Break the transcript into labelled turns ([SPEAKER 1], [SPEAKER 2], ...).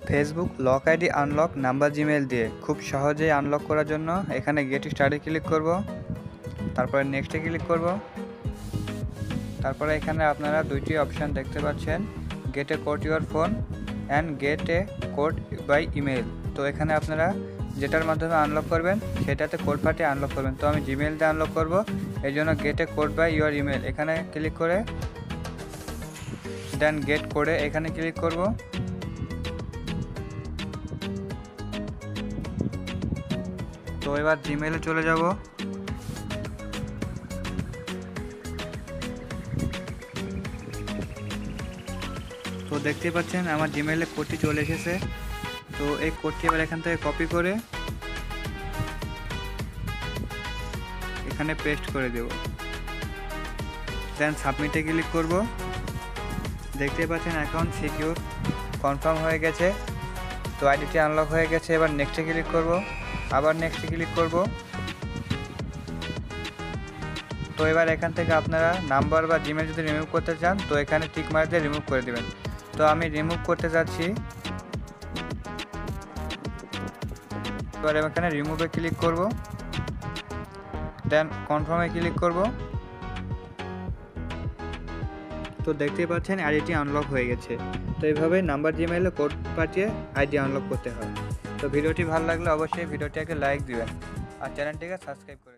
[SPEAKER 1] Facebook lock ID unlock number Gmail দিয়ে খুব সহজেই আনলক করার জন্য এখানে গেট স্টার্টে ক্লিক করব, তারপরে নেক্সটে ক্লিক করব। তারপরে এখানে আপনারা দুইটি অপশান দেখতে পাচ্ছেন, get a code your phone and get a code by email. তো এখানে আপনারা যেটার মাধ্যমে আনলক করবেন সেটাতে কোড পাঠিয়ে আনলক করবেন। তো আমি জিমেল দিয়ে আনলক করব, এই জন্য get a code by your email এখানে ক্লিক করে দেন গেট কোডে এখানে ক্লিক করব। তো এবার জিমেলে চলে যাব। তো দেখতে পাচ্ছেন আমার জিমেলে কোডটি চলে এসেছে। তো এই কোডটি এবার এখান থেকে কপি করে এখানে পেস্ট করে দেব, দেন সাবমিটে ক্লিক করব। দেখতে পাচ্ছেন অ্যাকাউন্ট সিকিউর কনফার্ম হয়ে গেছে। তো আইডিটি আনলক হয়ে গেছে। এবার নেক্সটে ক্লিক করব, আবার নেক্সটে ক্লিক করব। তো এবার এখান থেকে আপনারা নাম্বার বা জিমেল যদি রিমুভ করতে চান তো এখানে টিক মার্ক দিয়ে রিমুভ করে দেবেন। তো আমি রিমুভ করতে যাচ্ছি। এবার এখানে রিমুভে ক্লিক করব, দেন কনফার্মে ক্লিক করব। তো দেখতেই পাচ্ছেন আইডিটি আনলক হয়ে গেছে। তো এইভাবে নাম্বার জিমেইলে কোড পাঠিয়ে আইডি আনলক করতে হয়। তো ভিডিওটি ভালো লাগলে অবশ্যই ভিডিওটি একটা লাইক দিবেন আর চ্যানেলটিকে সাবস্ক্রাইব করে